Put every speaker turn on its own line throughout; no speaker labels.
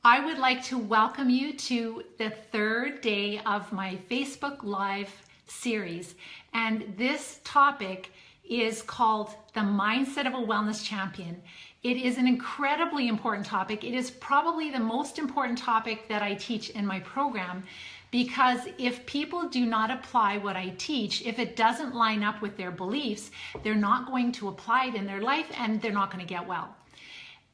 I would like to welcome you to the third day of my Facebook Live series. And this topic is called The Mindset of a Wellness Champion. It is an incredibly important topic. It is probably the most important topic that I teach in my program, because if people do not apply what I teach, if it doesn't line up with their beliefs, they're not going to apply it in their life and they're not going to get well.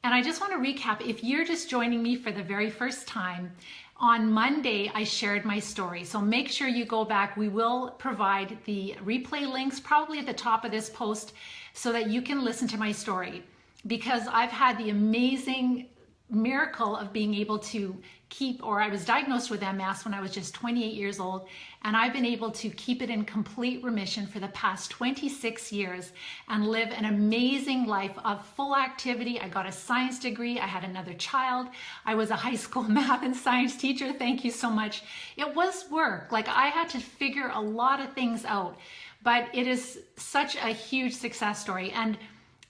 And I just want to recap, if you're just joining me for the very first time, on Monday I shared my story. So make sure you go back. We will provide the replay links probably at the top of this post so that you can listen to my story. Because I've had the amazing miracle of being able to I was diagnosed with MS when I was just 28 years old, and I've been able to keep it in complete remission for the past 26 years and live an amazing life of full activity. I got a science degree. I had another child. I was a high school math and science teacher. Thank you so much. It was work. Like, I had to figure a lot of things out, but it is such a huge success story. And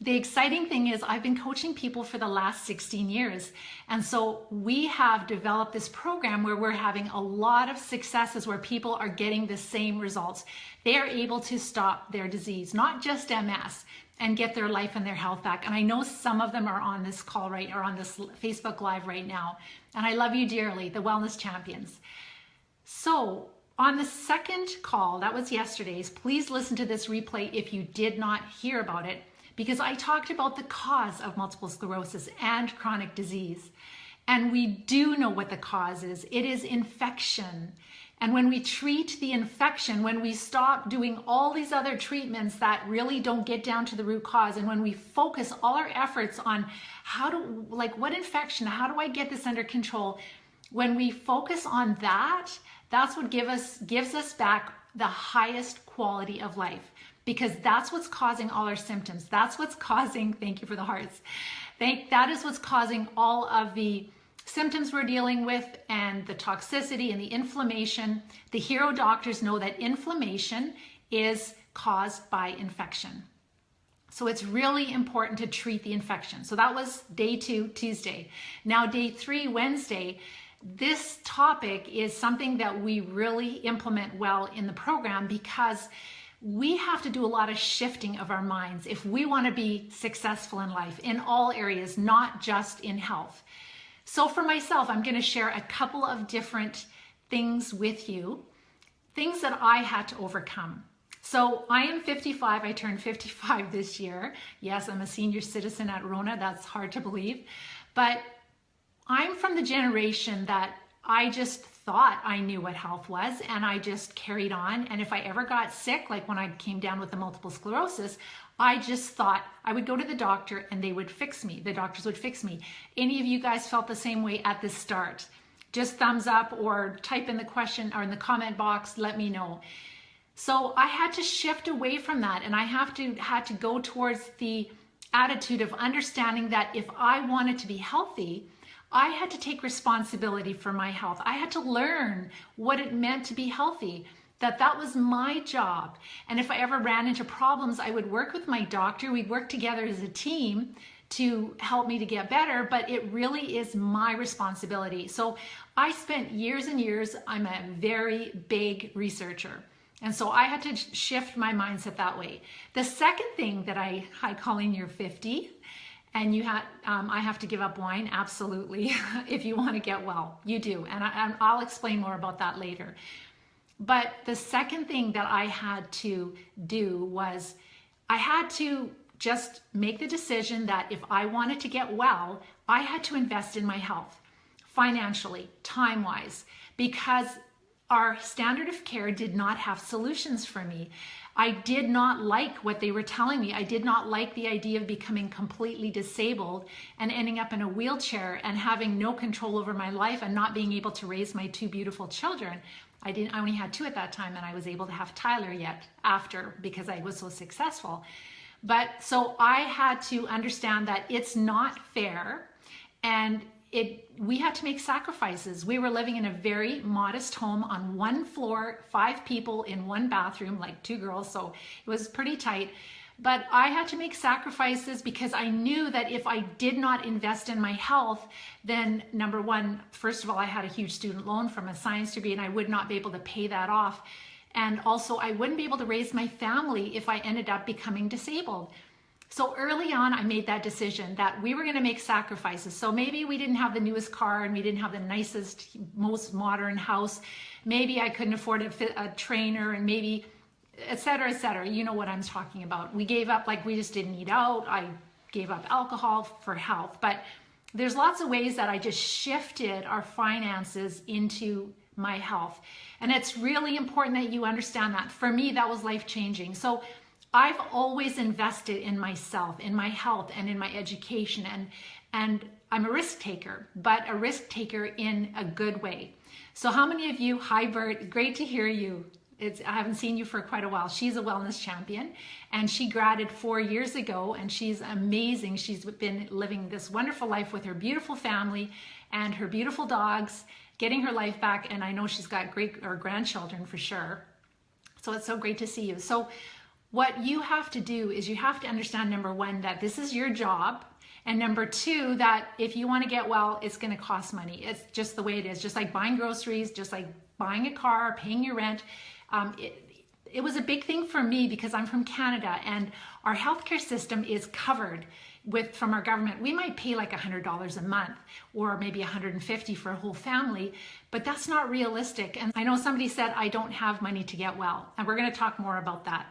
the exciting thing is I've been coaching people for the last 16 years. And so we have developed this program where we're having a lot of successes where people are getting the same results. They are able to stop their disease, not just MS, and get their life and their health back. And I know some of them are on this call or on this Facebook Live right now. And I love you dearly, the Wellness Champions. So on the second call, that was yesterday's, please listen to this replay if you did not hear about it, because I talked about the cause of multiple sclerosis and chronic disease. And we do know what the cause is. It is infection. And when we treat the infection, when we stop doing all these other treatments that really don't get down to the root cause, and when we focus all our efforts on what infection, how do I get this under control? When we focus on that, that's what gives us back the highest quality of life. Because that's what's causing all our symptoms. That's what's causing, thank you for the hearts. That is what's causing all of the symptoms we're dealing with, and the toxicity and the inflammation. The hero doctors know that inflammation is caused by infection. So it's really important to treat the infection. So that was day 2, Tuesday. Now day 3, Wednesday. This topic is something that we really implement well in the program, because we have to do a lot of shifting of our minds if we want to be successful in life in all areas, not just in health. So for myself, I'm going to share a couple of different things with you, things that I had to overcome. So I am 55. I turned 55 this year. Yes, I'm a senior citizen at Rona. That's hard to believe. But I'm from the generation that I just thought I knew what health was, and I just carried on. And if I ever got sick, like when I came down with the multiple sclerosis, I just thought I would go to the doctor and they would fix me. The doctors would fix me. Any of you guys felt the same way at the start? Just thumbs up or type in the question or in the comment box, let me know. So I had to shift away from that, and I had to go towards the attitude of understanding that if I wanted to be healthy, I had to take responsibility for my health. I had to learn what it meant to be healthy, that was my job. And if I ever ran into problems, I would work with my doctor. We'd work together as a team to help me to get better, but it really is my responsibility. So I spent years and years, I'm a very big researcher. And so I had to shift my mindset that way. The second thing that I call in your 50, and I have to give up wine, absolutely, if you want to get well, you do. And I'll explain more about that later. But the second thing that I had to do was I had to just make the decision that if I wanted to get well, I had to invest in my health, financially, time-wise, because our standard of care did not have solutions for me. I did not like what they were telling me. I did not like the idea of becoming completely disabled and ending up in a wheelchair and having no control over my life and not being able to raise my 2 beautiful children. I only had 2 at that time, and I was able to have Tyler after because I was so successful. But so I had to understand that it's not fair, and we had to make sacrifices. We were living in a very modest home on 1 floor, 5 people in 1 bathroom, like 2 girls, so it was pretty tight. But I had to make sacrifices because I knew that if I did not invest in my health, then number one, first of all, I had a huge student loan from a science degree and I would not be able to pay that off. And also I wouldn't be able to raise my family if I ended up becoming disabled. So early on, I made that decision that we were going to make sacrifices. So maybe we didn't have the newest car and we didn't have the nicest, most modern house. Maybe I couldn't afford a trainer, and maybe et cetera, et cetera. You know what I'm talking about. We gave up, like we just didn't eat out. I gave up alcohol for health. But there's lots of ways that I just shifted our finances into my health. And it's really important that you understand that. For me, that was life-changing. So I've always invested in myself, in my health, and in my education. And I'm a risk taker, but a risk taker in a good way. So how many of you, hi Bert, great to hear you. I haven't seen you for quite a while. She's a wellness champion and she graduated 4 years ago and she's amazing. She's been living this wonderful life with her beautiful family and her beautiful dogs, getting her life back. And I know she's got great or grandchildren for sure. So it's so great to see you. So what you have to do is you have to understand, number one, that this is your job. And number two, that if you want to get well, it's going to cost money. It's just the way it is. Just like buying groceries, just like buying a car, paying your rent. It was a big thing for me because I'm from Canada and our healthcare system is covered from our government. We might pay like $100 a month or maybe $150 for a whole family, but that's not realistic. And I know somebody said, I don't have money to get well. And we're going to talk more about that,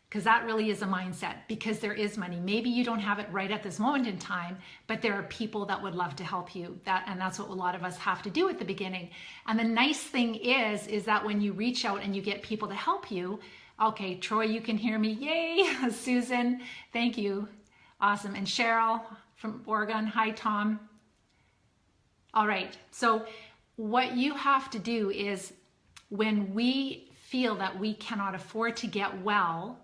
because that really is a mindset, because there is money. Maybe you don't have it right at this moment in time, but there are people that would love to help you. And that's what a lot of us have to do at the beginning. And the nice thing is that when you reach out and you get people to help you, okay, Troy, you can hear me. Yay. Susan, thank you. Awesome. And Cheryl from Oregon. Hi, Tom. All right. So what you have to do is when we feel that we cannot afford to get well,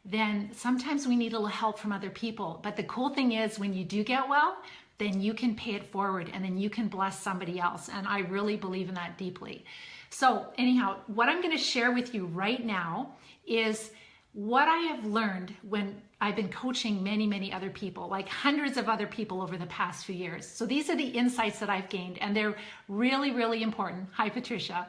then sometimes we need a little help from other people. But the cool thing is when you do get well, then you can pay it forward and then you can bless somebody else. And I really believe in that deeply. So anyhow, what I'm going to share with you right now is what I have learned when I've been coaching many, many other people, like hundreds of other people over the past few years. So these are the insights that I've gained and they're really, really important. Hi, Patricia.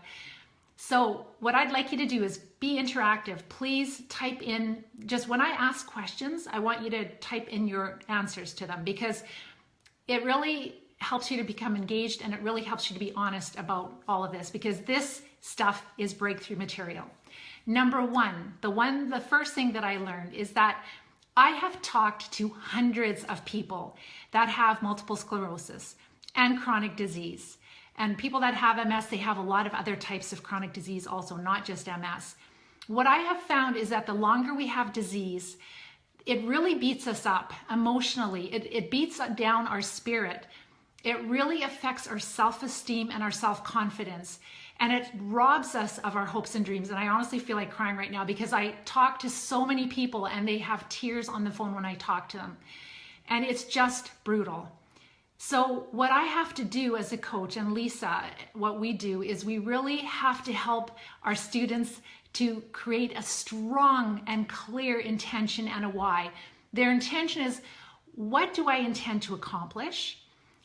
So what I'd like you to do is be interactive. Please type in, just when I ask questions, I want you to type in your answers to them, because it really helps you to become engaged and it really helps you to be honest about all of this, because this stuff is breakthrough material. Number one, the first thing that I learned is that I have talked to hundreds of people that have multiple sclerosis and chronic disease. And people that have MS, they have a lot of other types of chronic disease also, not just MS. What I have found is that the longer we have disease, it really beats us up emotionally. It beats down our spirit. It really affects our self-esteem and our self-confidence. And it robs us of our hopes and dreams. And I honestly feel like crying right now because I talk to so many people and they have tears on the phone when I talk to them. And it's just brutal. So what I have to do as a coach, and Lisa, what we do is we really have to help our students to create a strong and clear intention and a why. Their intention is, what do I intend to accomplish?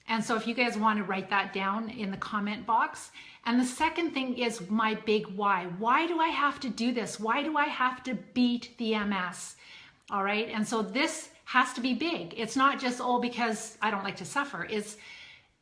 And so if you guys want to write that down in the comment box. And the second thing is my big why. Why do I have to do this? Why do I have to beat the MS? All right. And so this has to be big. It's not just, oh, because I don't like to suffer. It's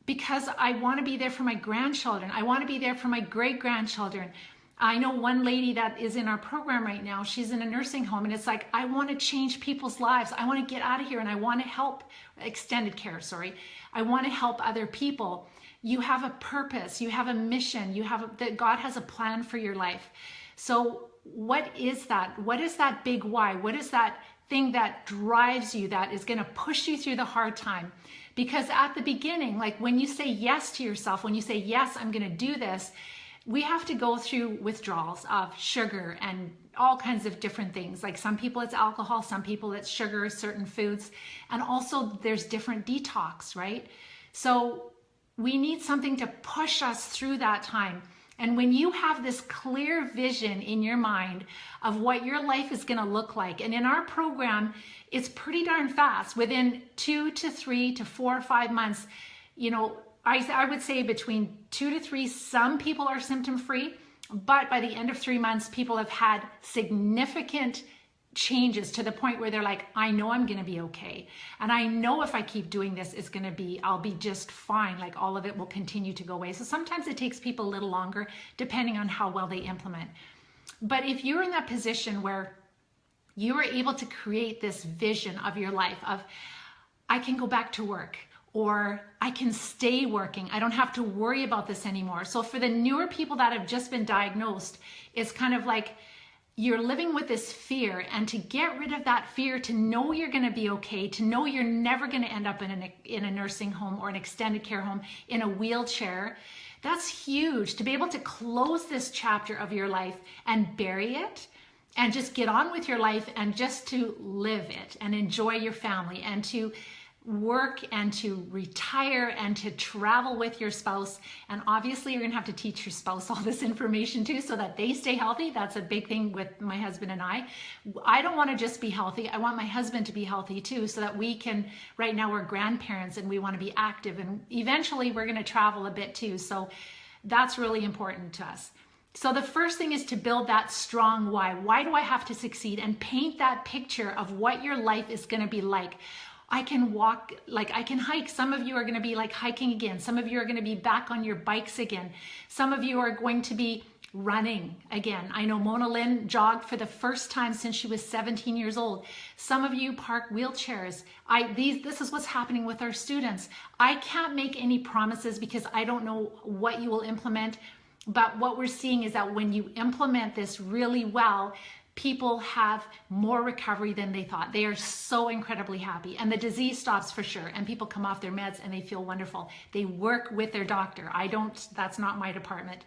because I want to be there for my grandchildren. I want to be there for my great-grandchildren. I know one lady that is in our program right now, she's in a nursing home, and it's like, I want to change people's lives. I want to get out of here and I want to help, extended care, sorry. I want to help other people. You have a purpose, you have a mission, that God has a plan for your life. So what is that? What is that big why? What is that thing that drives you, that is going to push you through the hard time? Because at the beginning, like when you say yes to yourself, when you say, yes, I'm going to do this, we have to go through withdrawals of sugar and all kinds of different things. Like some people it's alcohol, some people it's sugar, certain foods. And also there's different detox, right? So we need something to push us through that time. And when you have this clear vision in your mind of what your life is going to look like, and in our program, it's pretty darn fast. Within 2 to 3 to 4 or 5 months, you know, I would say between 2 to 3, some people are symptom free, but by the end of 3 months, people have had significant changes to the point where they're like, I know I'm going to be okay. And I know if I keep doing this, I'll be just fine. Like all of it will continue to go away. So sometimes it takes people a little longer depending on how well they implement. But if you're in that position where you are able to create this vision of your life of, I can go back to work, or I can stay working. I don't have to worry about this anymore. So for the newer people that have just been diagnosed, it's kind of like you're living with this fear, and to get rid of that fear, to know you're going to be okay, to know you're never going to end up in a nursing home or an extended care home in a wheelchair, that's huge. To be able to close this chapter of your life and bury it and just get on with your life and just to live it and enjoy your family and to work and to retire and to travel with your spouse. And obviously you're going to have to teach your spouse all this information too so that they stay healthy. That's a big thing with my husband and I. I don't want to just be healthy. I want my husband to be healthy too, so that we can, right now we're grandparents and we want to be active, and eventually we're going to travel a bit too. So that's really important to us. So the first thing is to build that strong why. Why do I have to succeed? And paint that picture of what your life is going to be like. I can walk, like I can hike. Some of you are going to be like hiking again. Some of you are going to be back on your bikes again. Some of you are going to be running again. I know Mona Lynn jogged for the first time since she was 17 years old. Some of you park wheelchairs. This is what's happening with our students. I can't make any promises because I don't know what you will implement. But what we're seeing is that when you implement this really well, people have more recovery than they thought. They are so incredibly happy, and the disease stops for sure, and people come off their meds and they feel wonderful. They work with their doctor. That's not my department.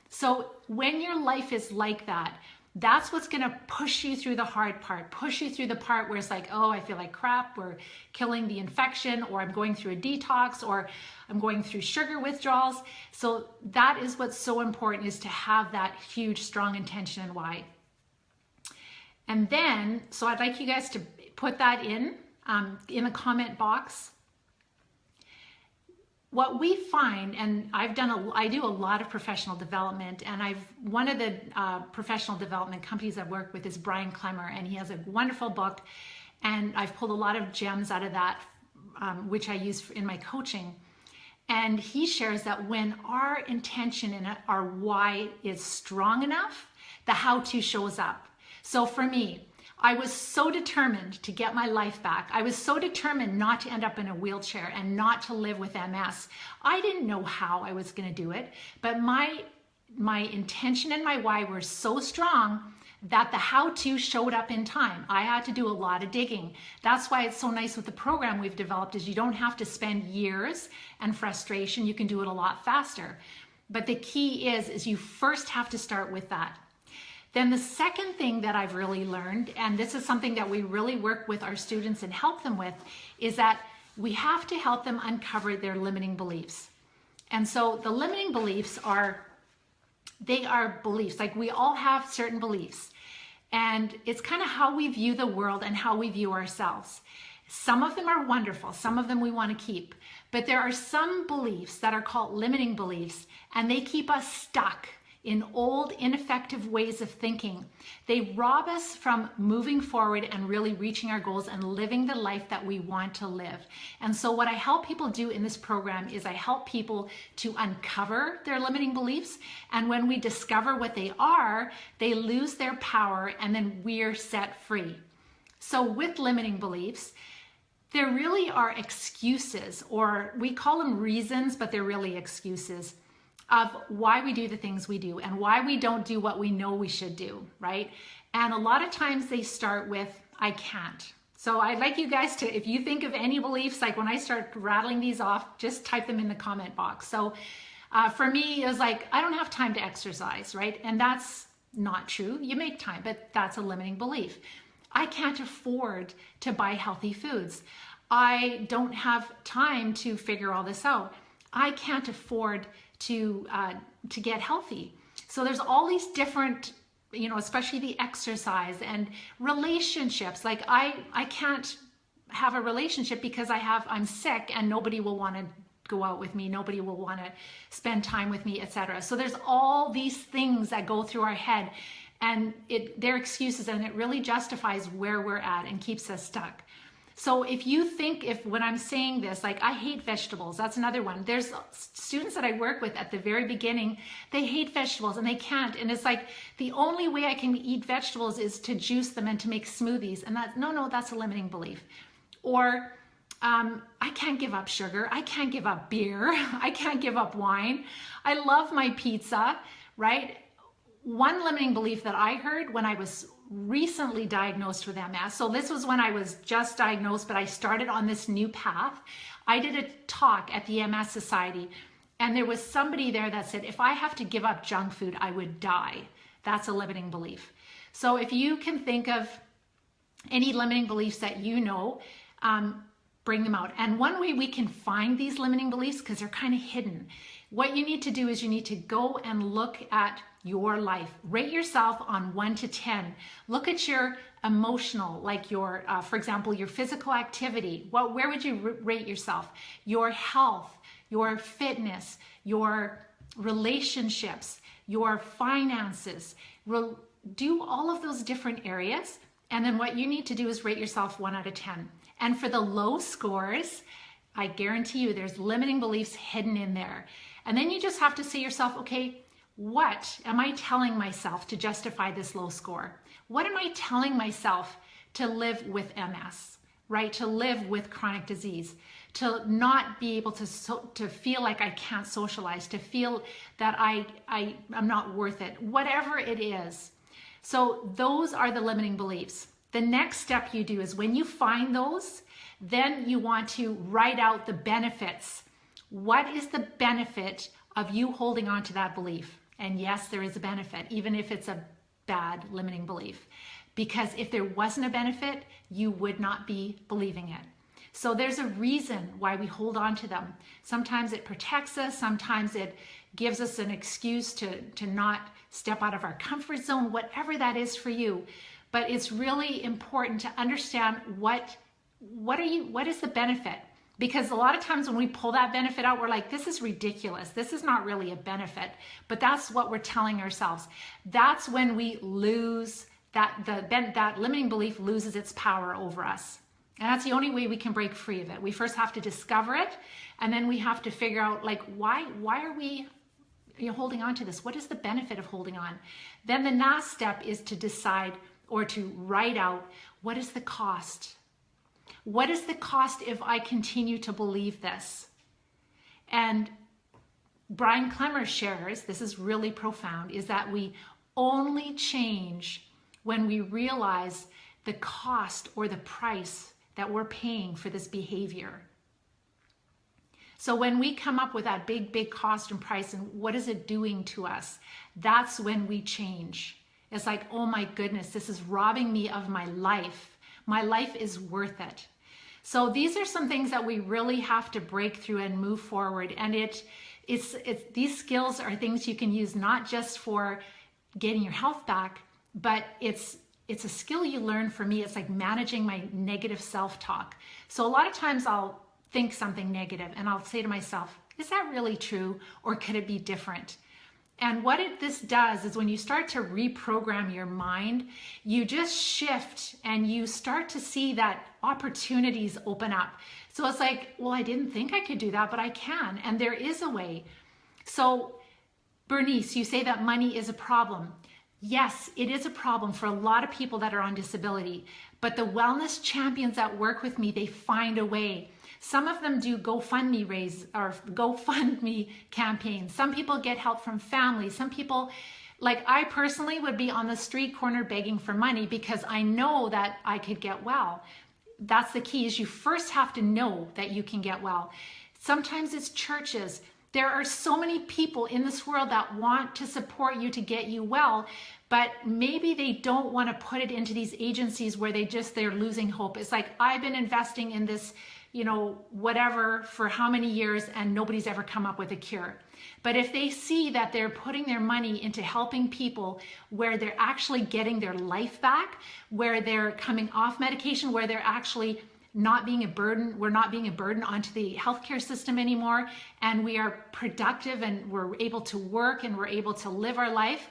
So when your life is like that, that's what's going to push you through the hard part, push you through the part where it's like, oh, I feel like crap, we're killing the infection, or I'm going through a detox, or I'm going through sugar withdrawals. So that is what's so important, is to have that huge, strong intention and why. And then, so I'd like you guys to put that in the comment box. What we find, and I do a lot of professional development, and one of the professional development companies I've worked with is Brian Clemmer, and he has a wonderful book, and I've pulled a lot of gems out of that, which I use in my coaching. And he shares that when our intention and our why is strong enough, the how-to shows up. So for me, I was so determined to get my life back. I was so determined not to end up in a wheelchair and not to live with MS. I didn't know how I was going to do it, but my intention and my why were so strong that the how-to showed up in time. I had to do a lot of digging. That's why it's so nice with the program we've developed, is you don't have to spend years and frustration. You can do it a lot faster. But the key is you first have to start with that. Then the second thing that I've really learned, and this is something that we really work with our students and help them with, is that we have to help them uncover their limiting beliefs. And so the limiting beliefs are beliefs. Like, we all have certain beliefs, and it's kind of how we view the world and how we view ourselves. Some of them are wonderful. Some of them we want to keep. But there are some beliefs that are called limiting beliefs, and they keep us stuck in old, ineffective ways of thinking. They rob us from moving forward and really reaching our goals and living the life that we want to live. And so what I help people do in this program is I help people to uncover their limiting beliefs. And when we discover what they are, they lose their power, and then we're set free. So with limiting beliefs, there really are excuses, or we call them reasons, but they're really excuses of why we do the things we do and why we don't do what we know we should do, right? And a lot of times they start with, I can't. So I'd like you guys to, if you think of any beliefs, like when I start rattling these off, just type them in the comment box. So for me, it was like, I don't have time to exercise, right? And that's not true. You make time, but that's a limiting belief. I can't afford to buy healthy foods. I don't have time to figure all this out. I can't afford to get healthy. So there's all these different, you know, especially the exercise and relationships. Like I can't have a relationship because I'm sick and nobody will want to go out with me. Nobody will want to spend time with me, etc. So there's all these things that go through our head, and they're excuses, and it really justifies where we're at and keeps us stuck. So if you think, when I'm saying this, like I hate vegetables, that's another one. There's students that I work with at the very beginning, they hate vegetables and they can't. And it's like, the only way I can eat vegetables is to juice them and to make smoothies. And no, that's a limiting belief. Or I can't give up sugar. I can't give up beer. I can't give up wine. I love my pizza, right? One limiting belief that I heard when I was recently diagnosed with MS. So this was when I was just diagnosed, but I started on this new path. I did a talk at the MS Society, and there was somebody there that said, if I have to give up junk food, I would die. That's a limiting belief. So if you can think of any limiting beliefs that you know, bring them out. And one way we can find these limiting beliefs, because they're kind of hidden, what you need to do is you need to go and look at your life. Rate yourself on 1 to 10. Look at your emotional, like your, for example, your physical activity. Where would you rate yourself? Your health, your fitness, your relationships, your finances. Do all of those different areas. And then what you need to do is rate yourself 1 out of 10. And for the low scores, I guarantee you there's limiting beliefs hidden in there. And then you just have to say to yourself, okay, what am I telling myself to justify this low score? What am I telling myself to live with MS, right? To live with chronic disease, to not be able to feel like I can't socialize, to feel that I'm not worth it, whatever it is. So those are the limiting beliefs. The next step you do is when you find those, then you want to write out the benefits. What is the benefit of you holding on to that belief? And yes, there is a benefit, even if it's a bad limiting belief. Because if there wasn't a benefit, you would not be believing it. So there's a reason why we hold on to them. Sometimes it protects us. Sometimes it gives us an excuse to not step out of our comfort zone, whatever that is for you. But it's really important to understand what is the benefit? Because a lot of times when we pull that benefit out, we're like, this is ridiculous. This is not really a benefit. But that's what we're telling ourselves. That's when we lose that limiting belief loses its power over us. And that's the only way we can break free of it. We first have to discover it, and then we have to figure out, like, why are we holding on to this? What is the benefit of holding on? Then the last step is to decide or to write out, what is the cost? What is the cost if I continue to believe this? And Brian Clemmer shares, this is really profound, is that we only change when we realize the cost or the price that we're paying for this behavior. So when we come up with that big cost and price and what is it doing to us, that's when we change. It's like, oh my goodness, this is robbing me of my life. My life is worth it. So these are some things that we really have to break through and move forward. And these skills are things you can use not just for getting your health back, but it's a skill you learn. For me, it's like managing my negative self-talk. So a lot of times I'll think something negative and I'll say to myself, is that really true? Or could it be different? And what this does is when you start to reprogram your mind, you just shift and you start to see that opportunities open up. So it's like, well, I didn't think I could do that, but I can. And there is a way. So Bernice, you say that money is a problem. Yes, it is a problem for a lot of people that are on disability, but the wellness champions that work with me, they find a way. Some of them do GoFundMe campaigns. Some people get help from family. Some people, like I personally would be on the street corner begging for money because I know that I could get well. That's the key, is you first have to know that you can get well. Sometimes it's churches. There are so many people in this world that want to support you to get you well, but maybe they don't want to put it into these agencies where they're losing hope. It's like, I've been investing in this you know, whatever for how many years and nobody's ever come up with a cure. But if they see that they're putting their money into helping people where they're actually getting their life back, where they're coming off medication, where they're actually not being a burden, we're not being a burden onto the healthcare system anymore, and we are productive and we're able to work and we're able to live our life,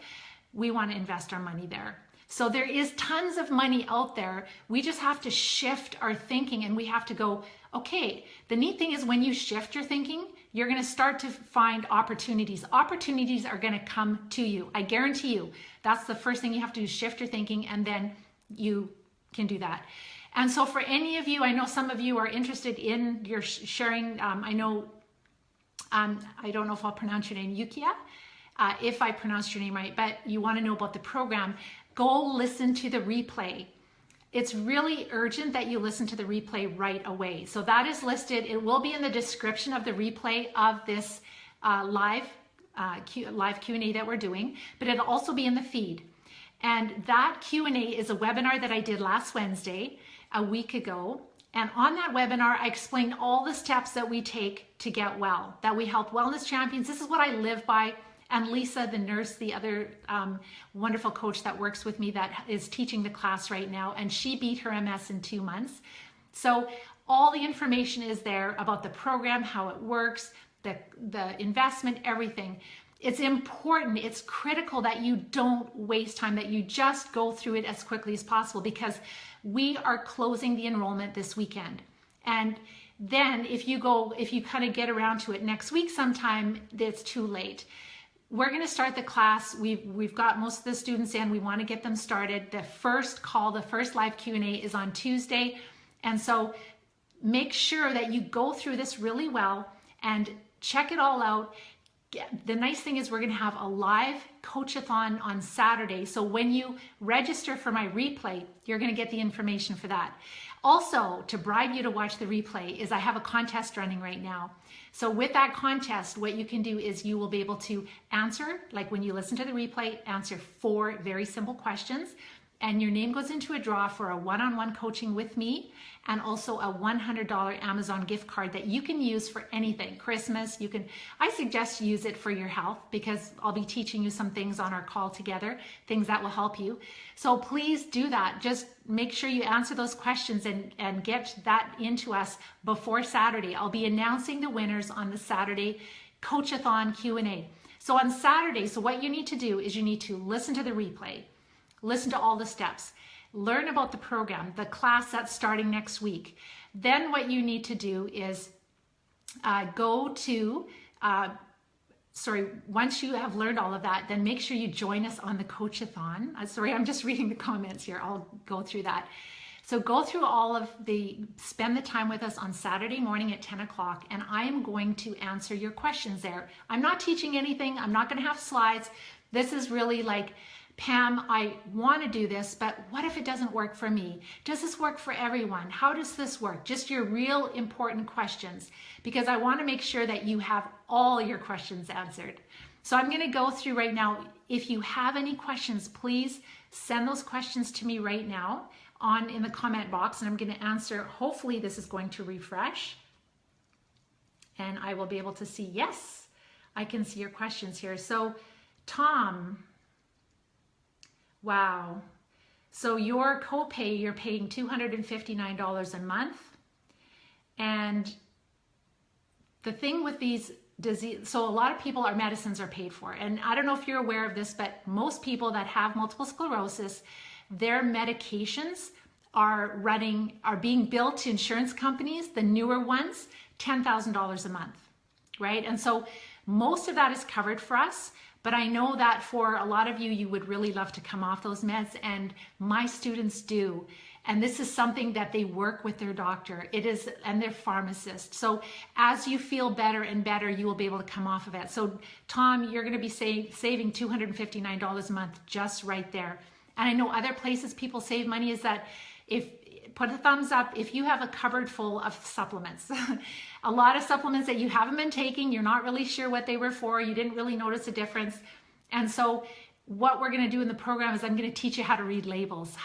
we want to invest our money there. So there is tons of money out there. We just have to shift our thinking, and we have to go, okay, the neat thing is when you shift your thinking, you're going to start to find opportunities. Opportunities are going to come to you. I guarantee you. That's the first thing you have to do, shift your thinking, and then you can do that. And so for any of you, I know some of you are interested in your sharing. I don't know if I'll pronounce your name, Yukia, if I pronounced your name right, but you want to know about the program, go listen to the replay. It's really urgent that you listen to the replay right away. So that is listed. It will be in the description of the replay of this live Q&A that we're doing, but it'll also be in the feed. And that Q&A is a webinar that I did last Wednesday, a week ago. And on that webinar, I explained all the steps that we take to get well, that we help wellness champions. This is what I live by. And Lisa, the nurse, the other wonderful coach that works with me that is teaching the class right now, and she beat her MS in 2 months. So all the information is there about the program, how it works, the investment, everything. It's important, it's critical that you don't waste time, that you just go through it as quickly as possible, because we are closing the enrollment this weekend. And then if you kind of get around to it next week sometime, it's too late. We're going to start the class. We've got most of the students in. We want to get them started. The first call, the first live Q&A is on Tuesday. And so make sure that you go through this really well and check it all out. The nice thing is we're going to have a live coach-a-thon on Saturday. So when you register for my replay, you're going to get the information for that. Also, to bribe you to watch the replay is I have a contest running right now. So with that contest, what you can do is you will be able to answer, like when you listen to the replay, answer 4 very simple questions, and your name goes into a draw for a one-on-one coaching with me, and also a $100 Amazon gift card that you can use for anything. Christmas, I suggest you use it for your health, because I'll be teaching you some things on our call together, things that will help you. So please do that. Just make sure you answer those questions and get that into us before Saturday. I'll be announcing the winners on the Saturday Coach-a-thon Q&A. So on Saturday, so what you need to do is you need to listen to the replay, listen to all the steps, learn about the program, the class that's starting next week. Then what you need to do is once you have learned all of that, then make sure you join us on the Coach-a-thon. Sorry, I'm just reading the comments here. I'll go through that. So go through spend the time with us on Saturday morning at 10 o'clock, and I am going to answer your questions there. I'm not teaching anything. I'm not going to have slides. This is really like, Pam, I want to do this, but what if it doesn't work for me? Does this work for everyone? How does this work? Just your real important questions, because I want to make sure that you have all your questions answered. So I'm going to go through right now. If you have any questions, please send those questions to me right now in the comment box, and I'm going to answer. Hopefully this is going to refresh, and I will be able to see, yes, I can see your questions here. So Tom, wow. So your copay, you're paying $259 a month. And the thing with these disease, so a lot of people, our medicines are paid for. And I don't know if you're aware of this, but most people that have multiple sclerosis, their medications are being billed to insurance companies, the newer ones, $10,000 a month, right? And so most of that is covered for us. But I know that for a lot of you, you would really love to come off those meds, and my students do. And this is something that they work with their doctor. And their pharmacist. So as you feel better and better, you will be able to come off of it. So Tom, you're going to be saving $259 a month just right there. And I know other places people save money is that put a thumbs up if you have a cupboard full of supplements. A lot of supplements that you haven't been taking, you're not really sure what they were for, you didn't really notice a difference. And so what we're going to do in the program is I'm going to teach you how to read labels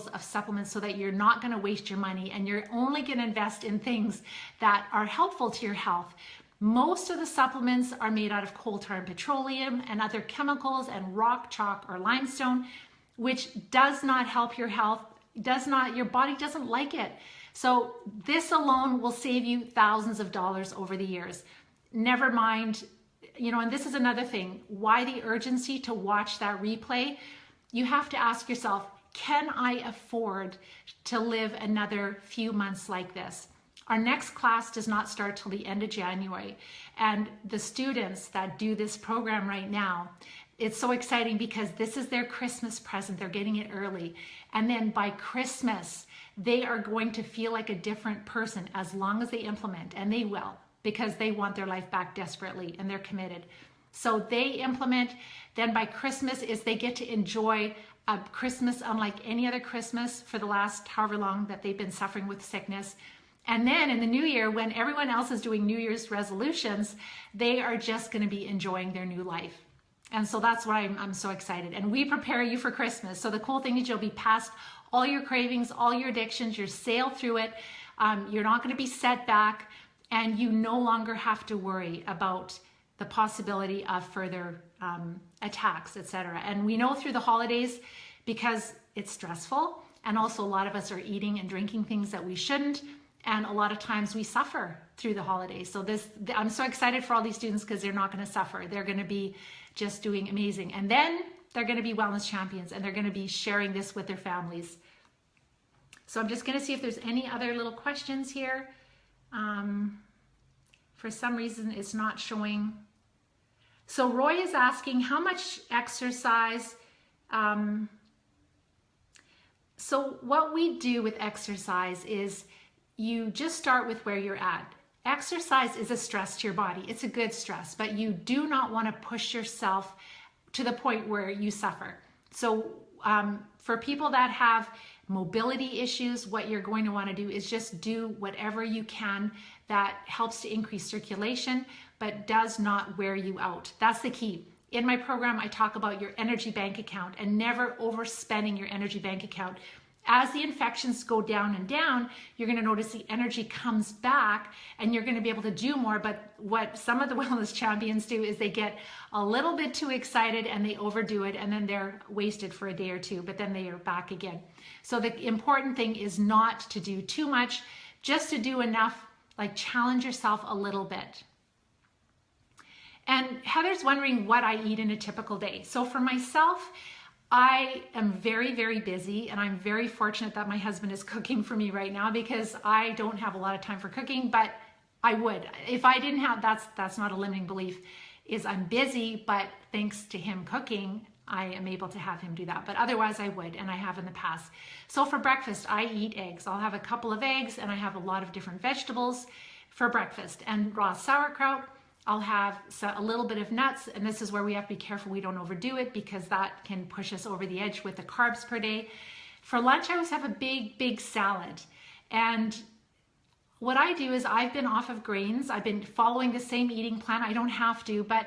of supplements so that you're not going to waste your money and you're only going to invest in things that are helpful to your health. Most of the supplements are made out of coal tar and petroleum and other chemicals and rock, chalk, or limestone, which does not help your health, your body doesn't like it. So this alone will save you thousands of dollars over the years. Never mind, and this is another thing, why the urgency to watch that replay? You have to ask yourself, can I afford to live another few months like this? Our next class does not start till the end of January. And the students that do this program right now, it's so exciting because this is their Christmas present. They're getting it early. And then by Christmas, they are going to feel like a different person as long as they implement, and they will, because they want their life back desperately and they're committed. So they implement, then by Christmas is they get to enjoy a Christmas unlike any other Christmas for the last however long that they've been suffering with sickness. And then in the new year, when everyone else is doing New Year's resolutions, they are just going to be enjoying their new life. And so that's why I'm so excited. And we prepare you for Christmas. So the cool thing is you'll be past all your cravings, all your addictions, you'll sail through it. You're not going to be set back, and you no longer have to worry about the possibility of further attacks, etc. And we know through the holidays, because it's stressful, and also a lot of us are eating and drinking things that we shouldn't, and a lot of times we suffer through the holidays. So I'm so excited for all these students because they're not going to suffer. They're going to be just doing amazing. And then they're going to be wellness champions, and they're going to be sharing this with their families. So I'm just going to see if there's any other little questions here. For some reason, it's not showing. So Roy is asking, how much exercise? So what we do with exercise is you just start with where you're at. Exercise is a stress to your body. It's a good stress, but you do not want to push yourself to the point where you suffer. So for people that have mobility issues, what you're going to want to do is just do whatever you can that helps to increase circulation, but does not wear you out. That's the key. In my program, I talk about your energy bank account and never overspending your energy bank account. As the infections go down and down, you're going to notice the energy comes back and you're going to be able to do more. But what some of the wellness champions do is they get a little bit too excited and they overdo it, and then they're wasted for a day or two, but then they are back again. So the important thing is not to do too much, just to do enough, like challenge yourself a little bit. And Heather's wondering what I eat in a typical day. So for myself, I am very, very busy, and I'm very fortunate that my husband is cooking for me right now because I don't have a lot of time for cooking, but I would. If I didn't have, that's not a limiting belief, is I'm busy, but thanks to him cooking, I am able to have him do that. But otherwise I would, and I have in the past. So for breakfast, I eat eggs. I'll have a couple of eggs, and I have a lot of different vegetables for breakfast, and raw sauerkraut. I'll have a little bit of nuts, and this is where we have to be careful we don't overdo it because that can push us over the edge with the carbs per day. For lunch, I always have a big salad. And what I do is I've been off of grains. I've been following the same eating plan. I don't have to, but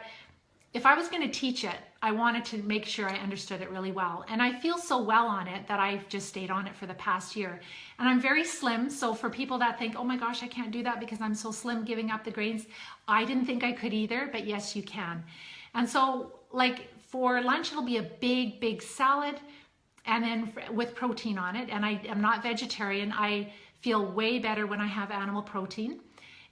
if I was going to teach it, I wanted to make sure I understood it really well. And I feel so well on it that I've just stayed on it for the past year. And I'm very slim. So for people that think, oh my gosh, I can't do that because I'm so slim giving up the grains, I didn't think I could either, but yes, you can. And so like for lunch, it'll be a big salad and then with protein on it. And I am not vegetarian. I feel way better when I have animal protein.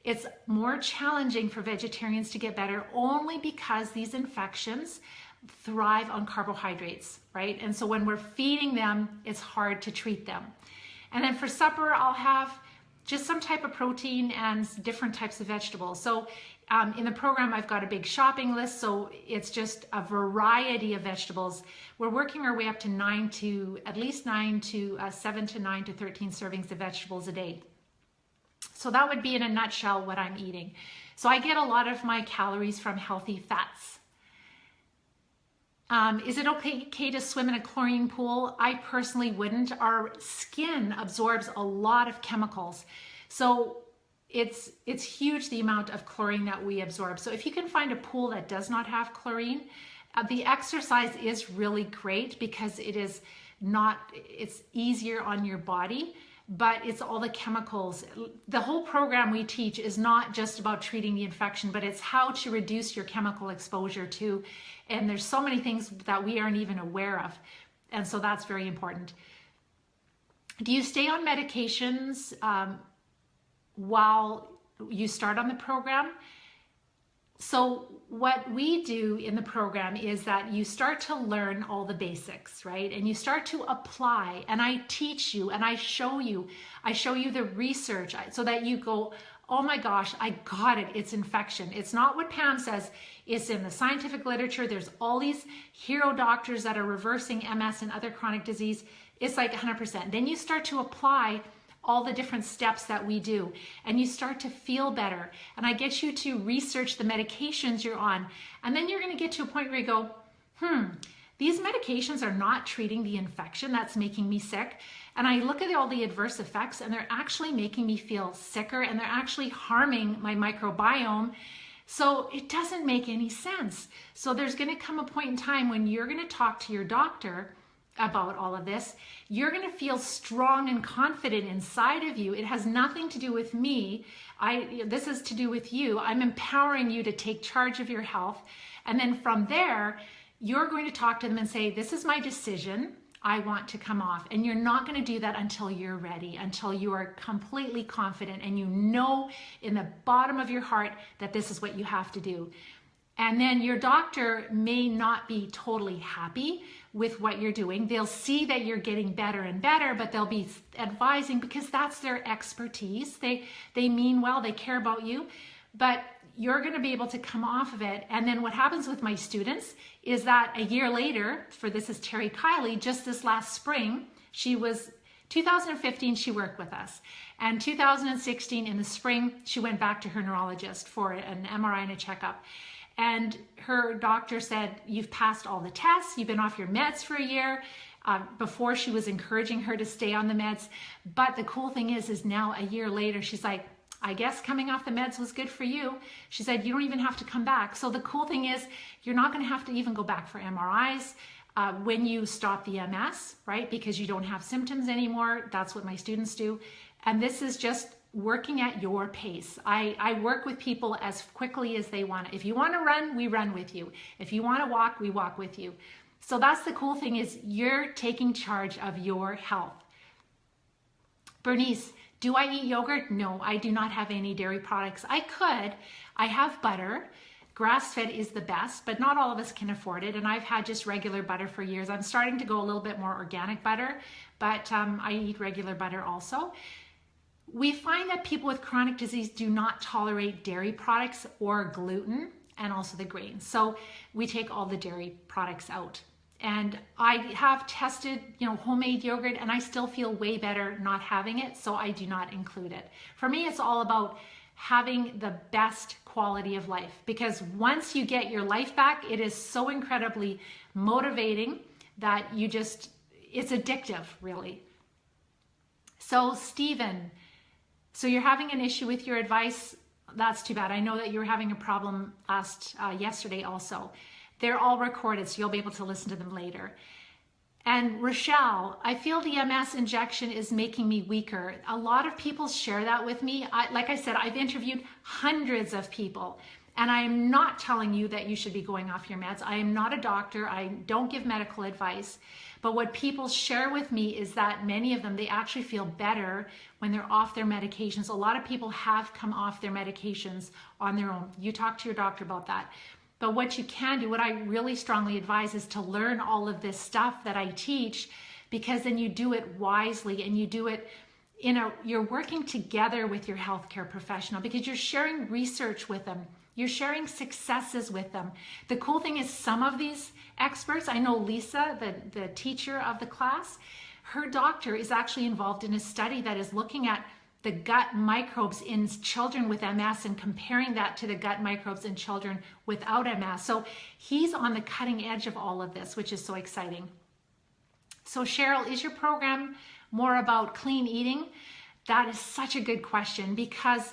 It's more challenging for vegetarians to get better only because these infections thrive on carbohydrates, right? And so when we're feeding them, it's hard to treat them. And then for supper, I'll have just some type of protein and different types of vegetables. So in the program, I've got a big shopping list. So it's just a variety of vegetables. We're working our way up to at least 7 to 9 to 13 servings of vegetables a day. So that would be in a nutshell what I'm eating. So I get a lot of my calories from healthy fats. Is it okay to swim in a chlorine pool? I personally wouldn't. Our skin absorbs a lot of chemicals. So it's huge the amount of chlorine that we absorb. So if you can find a pool that does not have chlorine The exercise is really great because it's easier on your body, but it's all the chemicals. The whole program we teach is not just about treating the infection, but it's how to reduce your chemical exposure too. And there's so many things that we aren't even aware of. And so that's very important. Do you stay on medications while you start on the program? So what we do in the program is that you start to learn all the basics, right? And you start to apply, and I teach you and I show you the research so that you go, oh my gosh, I got it. It's infection. It's not what Pam says. It's in the scientific literature. There's all these hero doctors that are reversing MS and other chronic disease. It's like 100%. Then you start to apply all the different steps that we do, and you start to feel better. And I get you to research the medications you're on. And then you're going to get to a point where you go, these medications are not treating the infection that's making me sick. And I look at all the adverse effects, and they're actually making me feel sicker, and they're actually harming my microbiome. So it doesn't make any sense. So there's going to come a point in time when you're going to talk to your doctor about all of this. You're going to feel strong and confident inside of you. It has nothing to do with me. This is to do with you. I'm empowering you to take charge of your health. And then from there, you're going to talk to them and say, this is my decision. I want to come off. And you're not going to do that until you're ready, until you are completely confident and you know in the bottom of your heart that this is what you have to do. And then your doctor may not be totally happy with what you're doing. They'll see that you're getting better and better, but they'll be advising because that's their expertise. They mean well, they care about you, but you're going to be able to come off of it. And then what happens with my students is that a year later, for this is Terry Kiley, just this last spring, 2015, she worked with us. And 2016 in the spring, she went back to her neurologist for an MRI and a checkup. And her doctor said, you've passed all the tests, you've been off your meds for a year. Before she was encouraging her to stay on the meds. But the cool thing is now a year later, she's like, I guess coming off the meds was good for you. She said, you don't even have to come back. So the cool thing is you're not going to have to even go back for MRIs when you stop the MS, right? Because you don't have symptoms anymore. That's what my students do. And this is just working at your pace. I work with people as quickly as they want. If you want to run, we run with you. If you want to walk, we walk with you. So that's the cool thing is you're taking charge of your health. Bernice, do I eat yogurt? No, I do not have any dairy products. I could. I have butter. Grass-fed is the best, but not all of us can afford it. And I've had just regular butter for years. I'm starting to go a little bit more organic butter, but I eat regular butter also. We find that people with chronic disease do not tolerate dairy products or gluten and also the grains. So we take all the dairy products out. And I have tested, homemade yogurt, and I still feel way better not having it, so I do not include it. For me, it's all about having the best quality of life, because once you get your life back, it is so incredibly motivating that it's addictive, really. So Stephen, so you're having an issue with your advice? That's too bad. I know that you were having a problem yesterday also. They're all recorded, so you'll be able to listen to them later. And Rochelle, I feel the MS injection is making me weaker. A lot of people share that with me. Like I said, I've interviewed hundreds of people, and I am not telling you that you should be going off your meds. I am not a doctor. I don't give medical advice. But what people share with me is that many of them, they actually feel better when they're off their medications. A lot of people have come off their medications on their own. You talk to your doctor about that. But what you can do, what I really strongly advise is to learn all of this stuff that I teach, because then you do it wisely and you do it you're working together with your healthcare professional, because you're sharing research with them. You're sharing successes with them. The cool thing is some of these experts, I know Lisa, the teacher of the class, her doctor is actually involved in a study that is looking at the gut microbes in children with MS and comparing that to the gut microbes in children without MS. So he's on the cutting edge of all of this, which is so exciting. So Cheryl, is your program more about clean eating? That is such a good question, because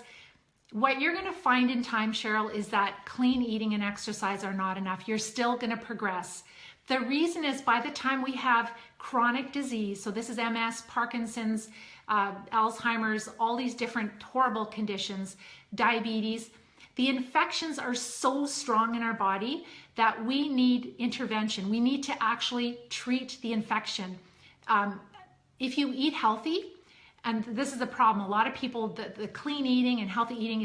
what you're going to find in time, Cheryl, is that clean eating and exercise are not enough. You're still going to progress. The reason is by the time we have chronic disease, so this is MS, Parkinson's, Alzheimer's, all these different horrible conditions, diabetes, the infections are so strong in our body that we need intervention. We need to actually treat the infection. If you eat healthy, and this is the problem, a lot of people, the clean eating and healthy eating,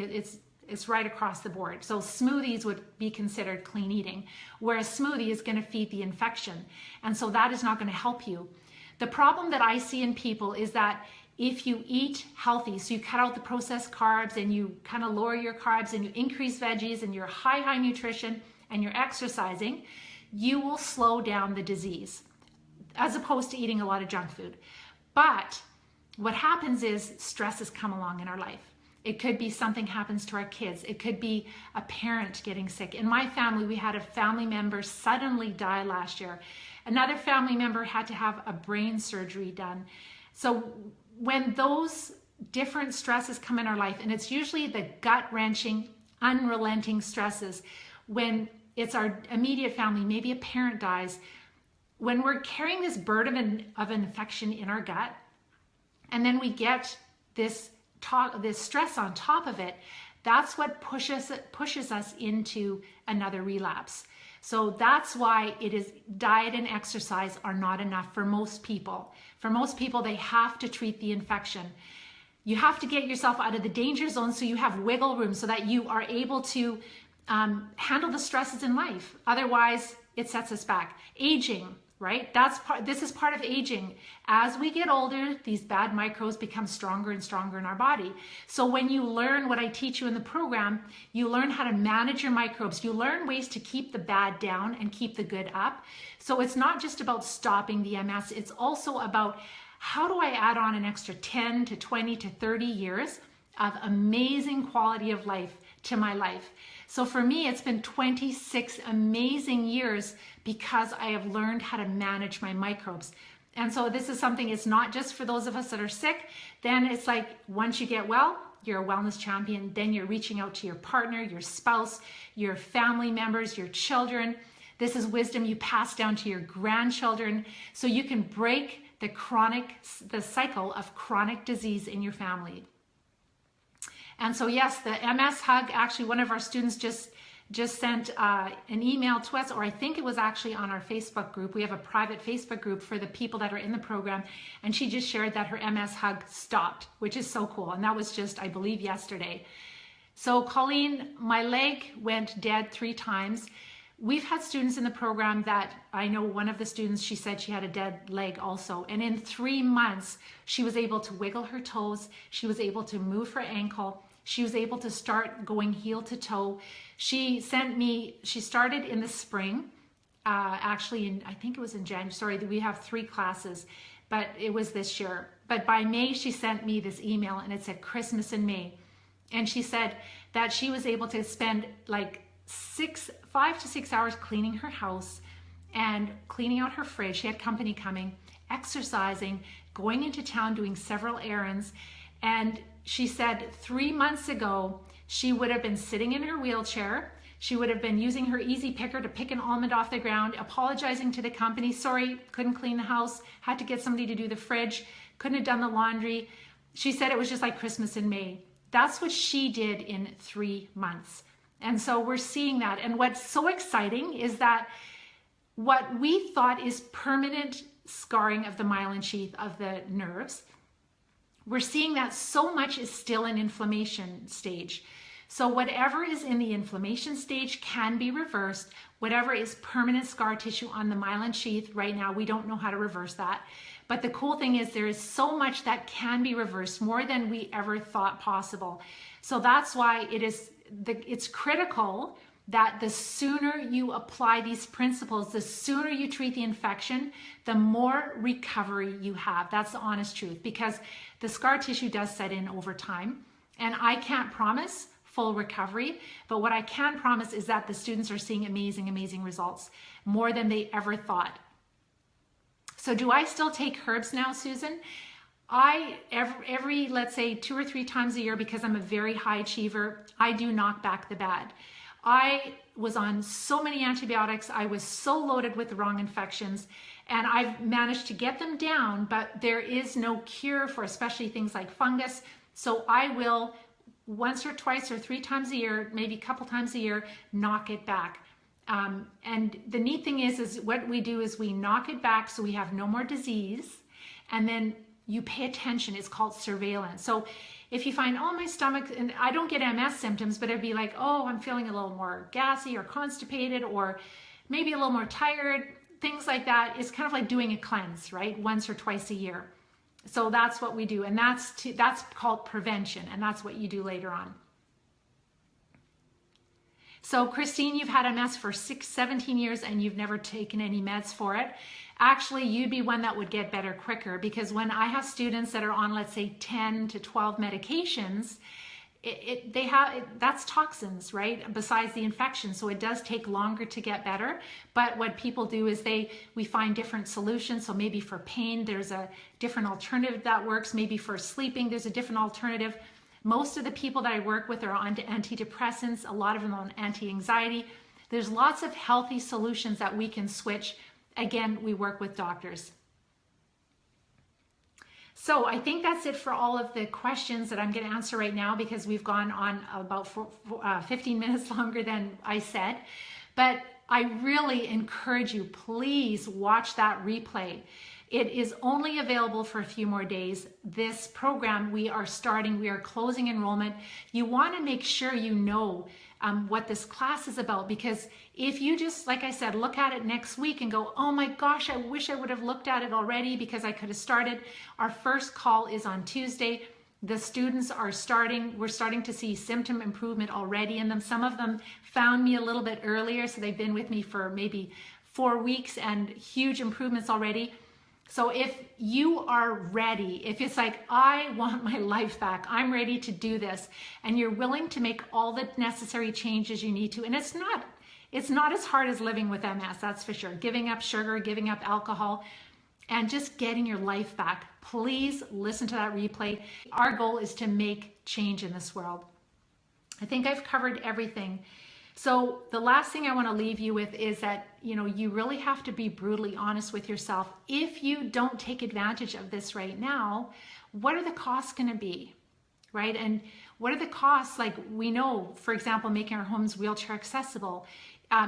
it's right across the board. So smoothies would be considered clean eating, whereas smoothie is going to feed the infection. And so that is not going to help you. The problem that I see in people is that if you eat healthy, so you cut out the processed carbs and you kind of lower your carbs and you increase veggies and you're high nutrition and you're exercising, you will slow down the disease as opposed to eating a lot of junk food. But what happens is stresses come along in our life. It could be something happens to our kids. It could be a parent getting sick. In my family, we had a family member suddenly die last year. Another family member had to have a brain surgery done. So when those different stresses come in our life, and it's usually the gut-wrenching, unrelenting stresses, when it's our immediate family, maybe a parent dies, when we're carrying this burden of infection in our gut, and then we get this stress on top of it, that's what pushes us into another relapse. So that's why it is diet and exercise are not enough for most people. For most people, they have to treat the infection. You have to get yourself out of the danger zone so you have wiggle room so that you are able to handle the stresses in life. Otherwise, it sets us back. Aging, right? This is part of aging. As we get older, these bad microbes become stronger and stronger in our body. So when you learn what I teach you in the program, you learn how to manage your microbes. You learn ways to keep the bad down and keep the good up. So it's not just about stopping the MS. It's also about how do I add on an extra 10 to 20 to 30 years of amazing quality of life to my life. So for me, it's been 26 amazing years because I have learned how to manage my microbes. And so this is something, it's not just for those of us that are sick. Then it's like, once you get well, you're a wellness champion. Then you're reaching out to your partner, your spouse, your family members, your children. This is wisdom you pass down to your grandchildren so you can break the cycle of chronic disease in your family. And so yes, the MShug, actually one of our students just sent an email to us, or I think it was actually on our Facebook group. We have a private Facebook group for the people that are in the program, and she just shared that her MShug stopped, which is so cool. And that was just, I believe, yesterday. So Colleen, my leg went dead 3 times. We've had students in the program that, I know one of the students, she said she had a dead leg also. And in 3 months, she was able to wiggle her toes. She was able to move her ankle. She was able to start going heel to toe. She started in the spring, actually, I think it was in January. Sorry, we have 3 classes, but it was this year. But by May, she sent me this email and it said Christmas in May. And she said that she was able to spend like 5 to 6 hours cleaning her house and cleaning out her fridge. She had company coming, exercising, going into town, doing several errands. And she said 3 months ago, she would have been sitting in her wheelchair. She would have been using her easy picker to pick an almond off the ground, apologizing to the company. Sorry, couldn't clean the house, had to get somebody to do the fridge, couldn't have done the laundry. She said it was just like Christmas in May. That's what she did in 3 months. And so we're seeing that. And what's so exciting is that what we thought is permanent scarring of the myelin sheath of the nerves, we're seeing that so much is still in inflammation stage. So whatever is in the inflammation stage can be reversed. Whatever is permanent scar tissue on the myelin sheath right now, we don't know how to reverse that. But the cool thing is there is so much that can be reversed, more than we ever thought possible. So that's why it's critical that the sooner you apply these principles, the sooner you treat the infection, the more recovery you have. That's the honest truth, because the scar tissue does set in over time. And I can't promise full recovery, but what I can promise is that the students are seeing amazing, amazing results, more than they ever thought. So do I still take herbs now, Susan? every, let's say 2 or 3 times a year, because I'm a very high achiever, I do knock back the bad. I was on so many antibiotics. I was so loaded with the wrong infections, and I've managed to get them down, but there is no cure for especially things like fungus. So I will once or twice or 3 times a year, maybe a couple times a year, knock it back. And the neat thing is what we do is we knock it back so we have no more disease, and then you pay attention. It's called surveillance. So if you find, oh, my stomach, and I don't get MS symptoms, but it'd be like, oh, I'm feeling a little more gassy or constipated, or maybe a little more tired, things like that. It's kind of like doing a cleanse, right? Once or twice a year. So that's what we do. And that's called prevention. And that's what you do later on. So Christine, you've had MS for 17 years and you've never taken any meds for it. Actually, you'd be one that would get better quicker, because when I have students that are on, let's say 10 to 12 medications, that's toxins, right? Besides the infection. So it does take longer to get better. But what people do is we find different solutions. So maybe for pain, there's a different alternative that works. Maybe for sleeping, there's a different alternative. Most of the people that I work with are on antidepressants, a lot of them on anti-anxiety. There's lots of healthy solutions that we can switch. Again, we work with doctors. So I think that's it for all of the questions that I'm going to answer right now, because we've gone on about 15 minutes longer than I said. But I really encourage you, please watch that replay. It is only available for a few more days. This program we are closing enrollment. You want to make sure you know what this class is about, because if you just, like I said, look at it next week and go, oh my gosh, I wish I would have looked at it already because I could have started. Our first call is on Tuesday. The students are we're starting to see symptom improvement already in them. Some of them found me a little bit earlier, so they've been with me for maybe 4 weeks and huge improvements already. So if you are ready, if it's like, I want my life back, I'm ready to do this, and you're willing to make all the necessary changes you need to, and it's not as hard as living with MS, that's for sure. Giving up sugar, giving up alcohol, and just getting your life back. Please listen to that replay. Our goal is to make change in this world. I think I've covered everything. So the last thing I want to leave you with is that, you really have to be brutally honest with yourself. If you don't take advantage of this right now, what are the costs going to be, right? And what are the costs? Like, we know, for example, making our homes wheelchair accessible.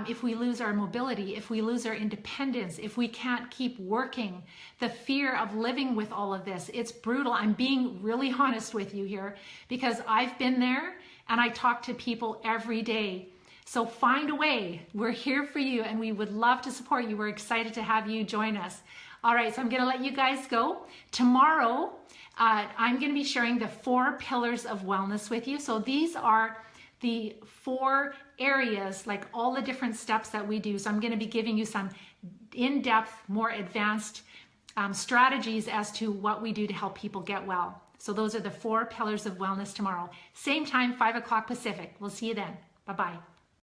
If we lose our mobility, if we lose our independence, if we can't keep working, the fear of living with all of this, it's brutal. I'm being really honest with you here, because I've been there and I talk to people every day. So find a way. We're here for you and we would love to support you. We're excited to have you join us. All right, so I'm going to let you guys go. Tomorrow, I'm going to be sharing the 4 pillars of wellness with you. So these are the 4 areas, like all the different steps that we do. So I'm going to be giving you some in-depth, more advanced strategies as to what we do to help people get well. So those are the 4 pillars of wellness tomorrow. Same time, 5 o'clock Pacific. We'll see you then. Bye-bye.